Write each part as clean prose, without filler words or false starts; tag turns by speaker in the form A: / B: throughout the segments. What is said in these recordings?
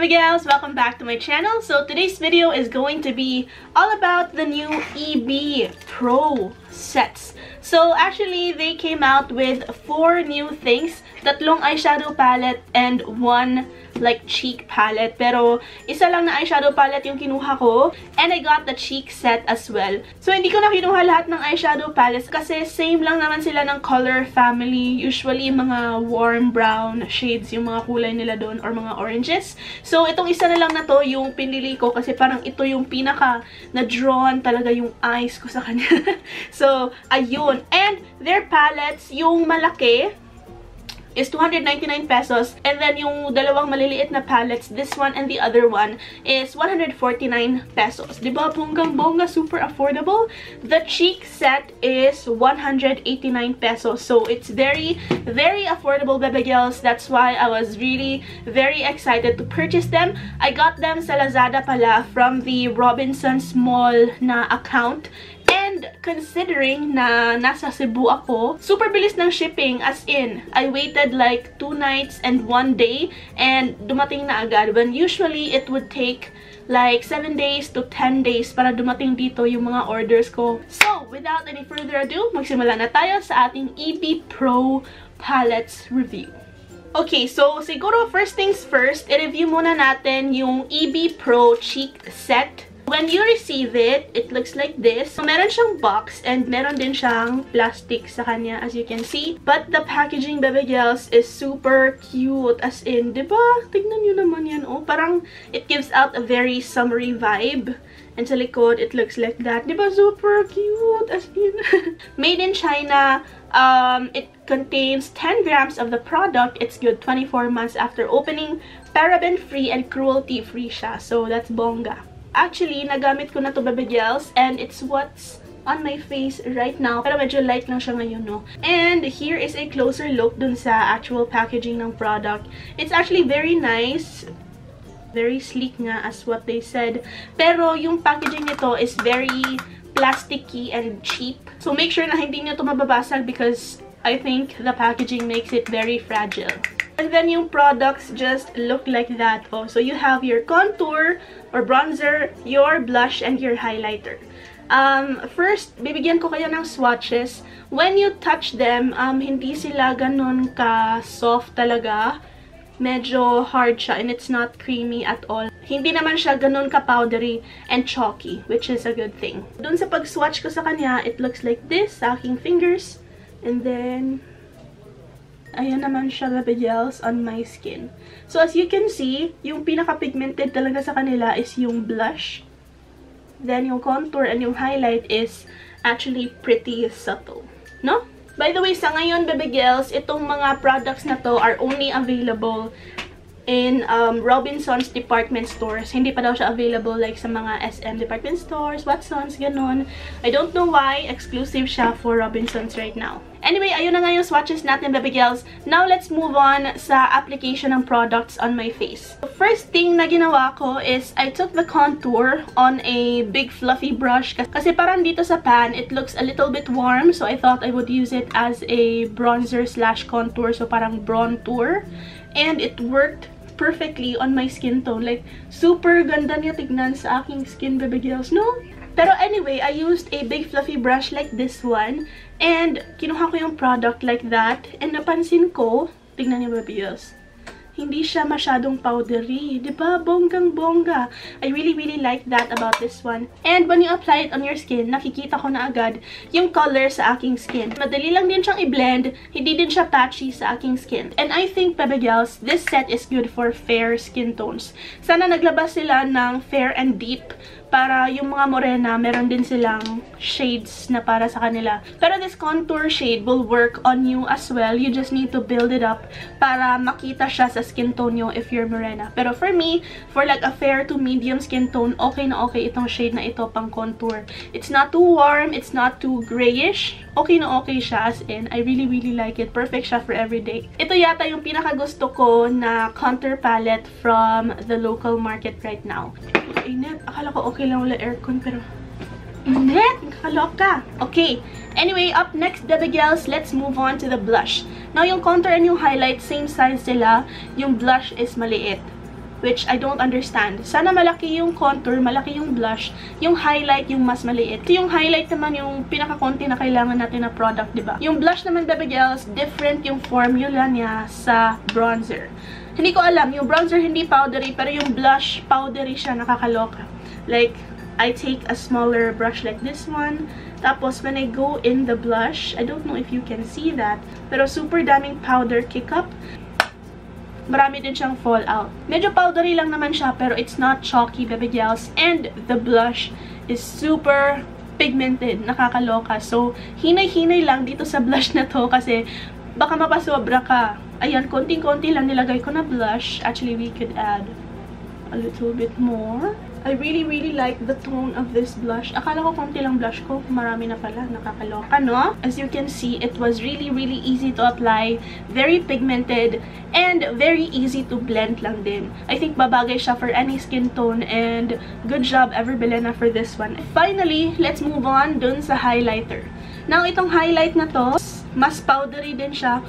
A: baby girls, welcome back to my channel. So today's video is going to be all about the new EB Pro sets. So actually they came out with 4 new things, tatlong eyeshadow palette and 1 like cheek palette. Pero isa lang na eyeshadow palette yung kinuha ko, and I got the cheek set as well. So hindi ko na kinuha lahat ng eyeshadow palettes kasi same lang naman sila ng color family. Usually mga warm brown shades yung mga kulay nila doon or mga oranges. So itong isa na lang na to yung pinili ko kasi parang ito yung pinaka na-drawn talaga yung eyes ko sa kanya. So ayun. And their palettes, yung malaki is 299 pesos, and then yung dalawang maliliit na palettes, this one and the other one, is 149 pesos. Diba? Bonggang-bongga, super affordable. The cheek set is 189 pesos. So it's very, very affordable, baby girls. That's why I was really very excited to purchase them. I got them sa Lazada pala from the Robinsons Mall na account. And considering na nasa Cebu ako, super bilis ng shipping, as in, I waited like 2 nights and 1 day and dumating na agad. When usually it would take like 7 days to 10 days para dumating dito yung mga orders ko. So, without any further ado, magsimula na tayo sa ating EB Pro Palettes review. Okay, so siguro first things first, i-review muna natin yung EB Pro Cheek Set. When you receive it, it looks like this. So, meron siyang box and meron din siyang plastic sa kanya, as you can see. But the packaging, baby girls, is super cute. As in, diba? Tignan nyo naman yan, oh. Parang it gives out a very summery vibe. And sa likod, it looks like that. Diba? Super cute. As in. Made in China. It contains 10 grams of the product. It's good 24 months after opening. Paraben-free and cruelty-free siya. So, that's bongga. Actually, nagamit ko na to, baby girls, and it's what's on my face right now. Pero medyo light lang siya ngayon, no? And here is a closer look dun sa actual packaging ng product. It's actually very nice. Very sleek nga, as what they said. Pero yung packaging nito is very plasticky and cheap. So make sure na hindi nyo to mababasag because I think the packaging makes it very fragile. And then yung products just look like that. Oh, so you have your contour or bronzer, your blush, and your highlighter. First, bibigyan ko kayo ng swatches. When you touch them, hindi sila ganun ka-soft talaga. Medyo hard siya and it's not creamy at all. Hindi naman siya ganun ka-powdery and chalky, which is a good thing. Dun sa pag-swatch ko sa kanya, it looks like this sa aking fingers. And then ayan naman siya, baby girls, on my skin. So, as you can see, yung pinaka-pigmented talaga sa kanila is yung blush. Then, yung contour and yung highlight is actually pretty subtle. No? By the way, sa ngayon, baby girls, itong mga products na to are only available in Robinsons department stores. Hindi pa daw siya available like sa mga SM department stores, Watsons, ganon. I don't know why. Exclusive siya for Robinsons right now. Anyway, ayun na nga yung swatches natin, baby girls. Now, let's move on sa application ng products on my face. The first thing na ginawa ko is I took the contour on a big fluffy brush. Kasi parang dito sa pan, it looks a little bit warm. So, I thought I would use it as a bronzer slash contour. So, parang brontour. And it worked perfectly on my skin tone. Like, super ganda niya tignan sa aking skin, baby girls, no? Pero anyway, I used a big fluffy brush like this one. And kinuha ko yung product like that. And napansin ko, tignan niyo, baby girls, hindi siya masyadong powdery. Diba? Bonggang-bongga. I really, really like that about this one. And when you apply it on your skin, nakikita ko na agad yung color sa aking skin. Madali lang din siyang i-blend. Hindi din siya patchy sa aking skin. And I think, baby girls, this set is good for fair skin tones. Sana naglabas sila ng fair and deep para yung mga morena, meron din silang shades na para sa kanila. Pero this contour shade will work on you as well. You just need to build it up para makita siya sa skin tone nyo if you're morena. Pero for me, for like a fair to medium skin tone, okay na okay itong shade na ito pang contour. It's not too warm, it's not too grayish. Okay na okay siya, as in, I really, really like it. Perfect siya for everyday. Ito yata yung pinakagusto ko na contour palette from the local market right now. Init. Akala ko okay lang wala aircon, pero init. Nakakaloka. Okay. Anyway, up next, baby girls, let's move on to the blush. Now, yung contour and yung highlight, same size sila. Yung blush is maliit. which I don't understand. Sana malaki yung contour, malaki yung blush, yung highlight yung mas maliit. Yung highlight naman yung pinaka-konti na kailangan natin na product, diba? Yung blush naman, baby girls, different yung formula niya sa bronzer. Hindi ko alam, yung bronzer hindi powdery, pero yung blush powdery siya, nakakaloka. Like, I take a smaller brush like this one. Tapos, when I go in the blush, I don't know if you can see that, pero super daming powder kick up. Marami din siyang fallout. Medyo powdery lang naman siya, pero it's not chalky, baby girls. And the blush is super pigmented. Nakakaloka. So, hinay-hinay lang dito sa blush na to kasi baka mapasobra ka. Ayan, konting-konti lang nilagay ko na blush. Actually, we could add a little bit more. I really like the tone of this blush. Akala ko konti lang blush ko. Marami na pala. Nakakaloka, no? As you can see, it was really easy to apply. Very pigmented. And very easy to blend lang din. I think babagay siya for any skin tone. And good job, Ever Bilena, for this one. Finally, let's move on dun sa highlighter. Now, itong highlight na to, mas powdery din siya.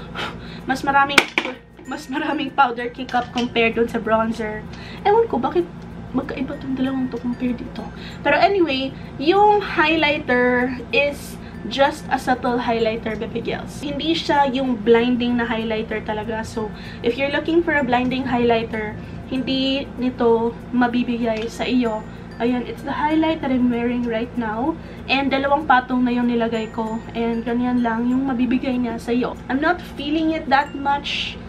A: Mas maraming powder kick up compared dun sa bronzer. Ewan ko, bakit magkaiba itong dalawang to compare dito. Pero anyway, yung highlighter is just a subtle highlighter, baby girls. Hindi siya yung blinding na highlighter talaga. So, if you're looking for a blinding highlighter, hindi nito mabibigay sa iyo. Ayan, it's the highlight that I'm wearing right now. And dalawang patong na yung nilagay ko. And ganyan lang yung mabibigay niya sa iyo. I'm not feeling it that much.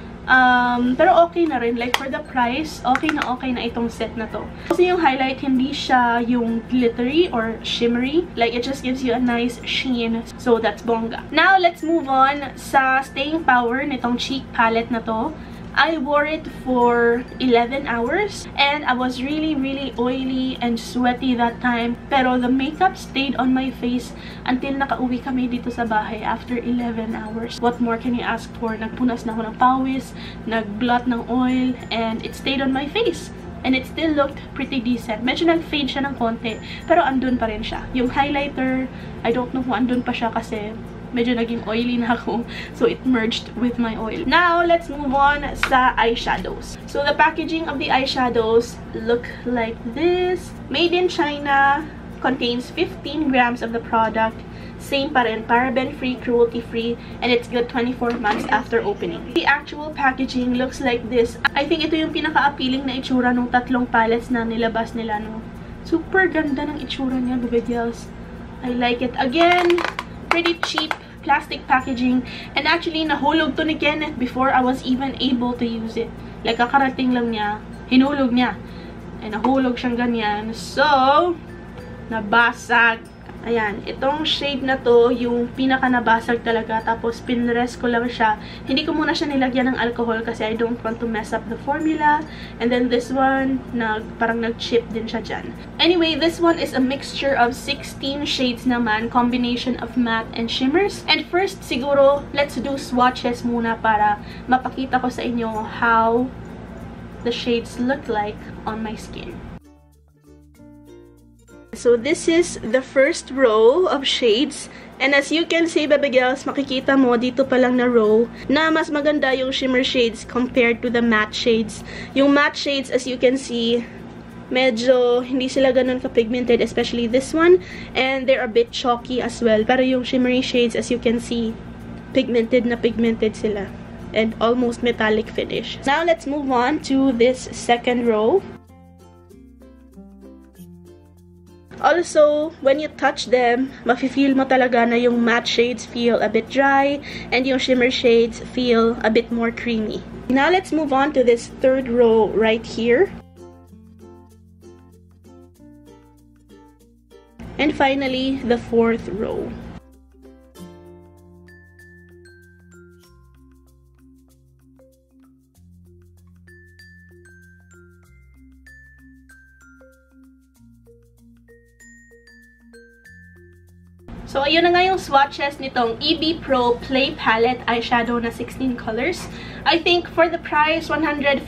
A: Pero okay na rin. Like, for the price, okay na itong set na to. Kasi yung highlight, hindi siya yung glittery or shimmery. Like, it just gives you a nice sheen. So, that's bongga. Now, let's move on sa staying power nitong cheek palette na to. I wore it for 11 hours and I was really oily and sweaty that time. Pero the makeup stayed on my face until nakauwi kami dito sa bahay after 11 hours. What more can you ask for? Nagpunas na ako ng pawis, nagblot ng oil, and it stayed on my face. And it still looked pretty decent. Medyo nag-fade siya ng konti, pero andun pa rin siya. Yung highlighter, I don't know kung andun pa siya kasi medyo naging oily na ako. So, it merged with my oil. Now, let's move on sa eyeshadows. So, the packaging of the eyeshadows look like this. Made in China. Contains 15 grams of the product. Same pa rin. Paraben-free, cruelty-free. And it's good 24 months after opening. The actual packaging looks like this. I think ito yung pinaka-appealing na itsura ng tatlong palettes na nilabas nila, no? Super ganda ng itsura niya, baby girls. I like it. Again, pretty cheap plastic packaging, and actually nahulog to ni Kenneth before I was even able to use it. Like, kakarating lang niya, hinulog niya, and nahulog siyang ganyan. So, nabasag. Ayan, itong shade na to, yung pinaka nabasag talaga, tapos pinrest ko lang siya. Hindi ko muna siya nilagyan ng alcohol kasi I don't want to mess up the formula. And then this one, parang nag-chip din siya dyan. Anyway, this one is a mixture of 16 shades naman, combination of matte and shimmers. And first, siguro, let's do swatches muna para mapakita ko sa inyo how the shades look like on my skin. So, this is the first row of shades. And as you can see, baby girls, makikita mo dito pa lang na row na mas maganda yung shimmer shades compared to the matte shades. Yung matte shades, as you can see, medyo hindi sila ganun ka-pigmented, especially this one. And they're a bit chalky as well. Pero yung shimmery shades, as you can see, pigmented na pigmented sila. And almost metallic finish. Now, let's move on to this second row. Also, when you touch them, mafe-feel mo talaga na yung matte shades feel a bit dry and yung shimmer shades feel a bit more creamy. Now, let's move on to this third row right here. And finally, the fourth row. So, ayun na nga yung swatches nitong EB Pro Play Palette Eyeshadow na 16 colors. I think for the price, 149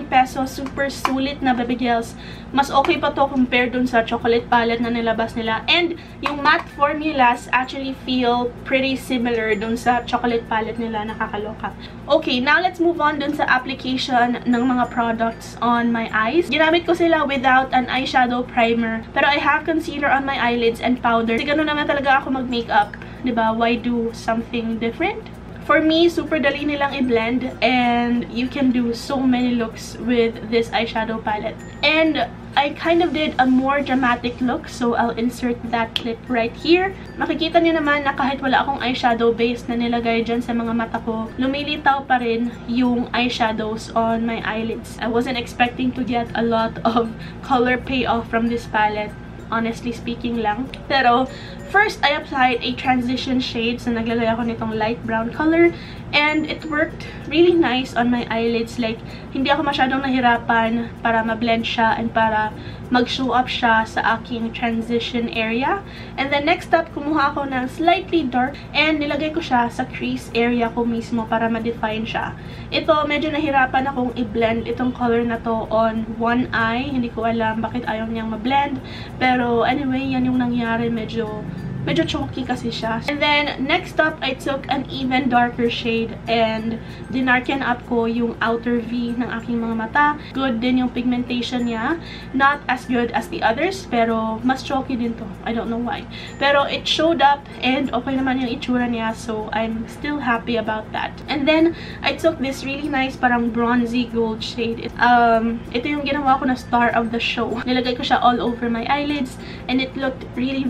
A: pesos, super sulit na baby gels. Mas okay pa to compared dun sa chocolate palette na nilabas nila. And yung matte formulas actually feel pretty similar dun sa chocolate palette nila. Nakakaloka. Okay, now let's move on dun sa application ng mga products on my eyes. Ginamit ko sila without an eyeshadow primer. Pero I have concealer on my eyelids and powder. Kasi ganun naman talaga ako mag-makeup. Diba? Why do something different? For me, super dali nilang i-blend and you can do so many looks with this eyeshadow palette. And I kind of did a more dramatic look, so I'll insert that clip right here. Makikita niyo naman na kahit wala akong eyeshadow base na nilagay dyan sa mga mata ko, lumilitaw pa rin yung eyeshadows on my eyelids. I wasn't expecting to get a lot of color payoff from this palette, honestly speaking lang. Pero first, I applied a transition shade. So, naglagay ako nitong light brown color. And it worked really nice on my eyelids. Like, hindi ako masyadong nahirapan para ma-blend siya and para mag-show up siya sa aking transition area. And then, next up, kumuha ako ng slightly dark and nilagay ko siya sa crease area ko mismo para ma-define siya. Ito, medyo nahirapan akong i-blend itong color na to on one eye. Hindi ko alam bakit ayaw niyang ma-blend. Pero, anyway, yan yung nangyari. Medyo chalky kasi siya. And then, next up, I took an even darker shade and dinarken up ko yung outer V ng aking mga mata. Good din yung pigmentation niya. Not as good as the others, pero mas chalky din to. I don't know why. Pero it showed up and okay naman yung itsura niya, so I'm still happy about that. And then, I took this really nice parang bronzy gold shade. Ito yung ginawa ko na star of the show. Nilagay ko siya all over my eyelids and it looked really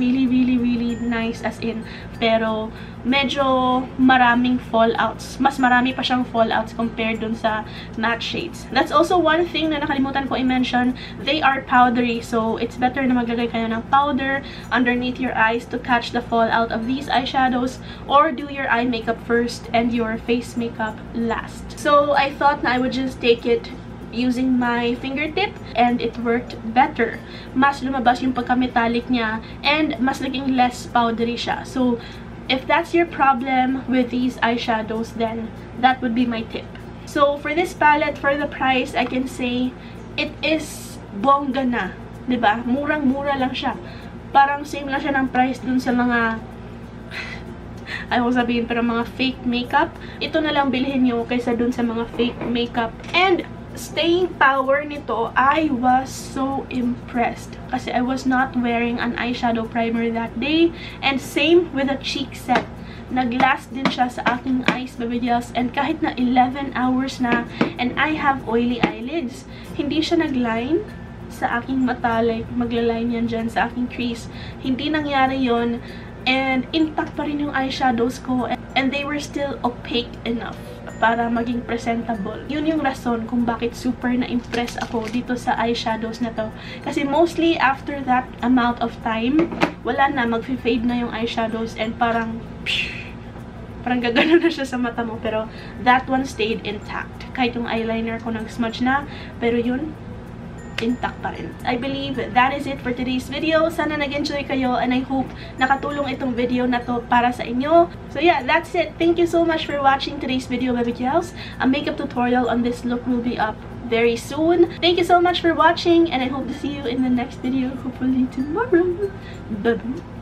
A: nice as in, pero medyo maraming fallouts. Mas marami pa siyang fallouts compared dun sa matte shades. That's also one thing na nakalimutan ko i-mention. They are powdery, so it's better na maglagay kayo ng powder underneath your eyes to catch the fallout of these eyeshadows, or do your eye makeup first and your face makeup last. So I thought na I would just take it using my fingertip and it worked better. Mas lumabas yung pagka-metallic niya and mas naging less powdery siya. So, if that's your problem with these eyeshadows, then that would be my tip. So, for this palette, for the price, I can say it is bongga na. Diba? Murang-mura lang siya. Parang same lang siya ng price dun sa mga ayaw ko sabihin, pero mga fake makeup. Ito na lang bilhin nyo kaysa dun sa mga fake makeup. And staying power nito, I was so impressed kasi I was not wearing an eyeshadow primer that day. And same with the cheek set. Nag-last din siya sa aking eyes, baby gels, and kahit na 11 hours na and I have oily eyelids, hindi siya nag-line sa aking mata, like magla-line yan dyan sa aking crease. Hindi nangyari yon, and intact pa rin yung eyeshadows ko and they were still opaque enough para maging presentable. Yun yung rason kung bakit super na-impress ako dito sa eyeshadows na to. Kasi mostly after that amount of time, wala na, mag-fade na yung eyeshadows and parang gagano na siya sa mata mo. Pero that one stayed intact. Kahit yung eyeliner ko nag-smudge na, pero yun, intact pa rin. I believe that is it for today's video. Sana nag-enjoy kayo and I hope nakatulong itong video na to para sa inyo. So yeah, that's it. Thank you so much for watching today's video, baby gels. A makeup tutorial on this look will be up very soon. Thank you so much for watching and I hope to see you in the next video, hopefully tomorrow. Bye-bye.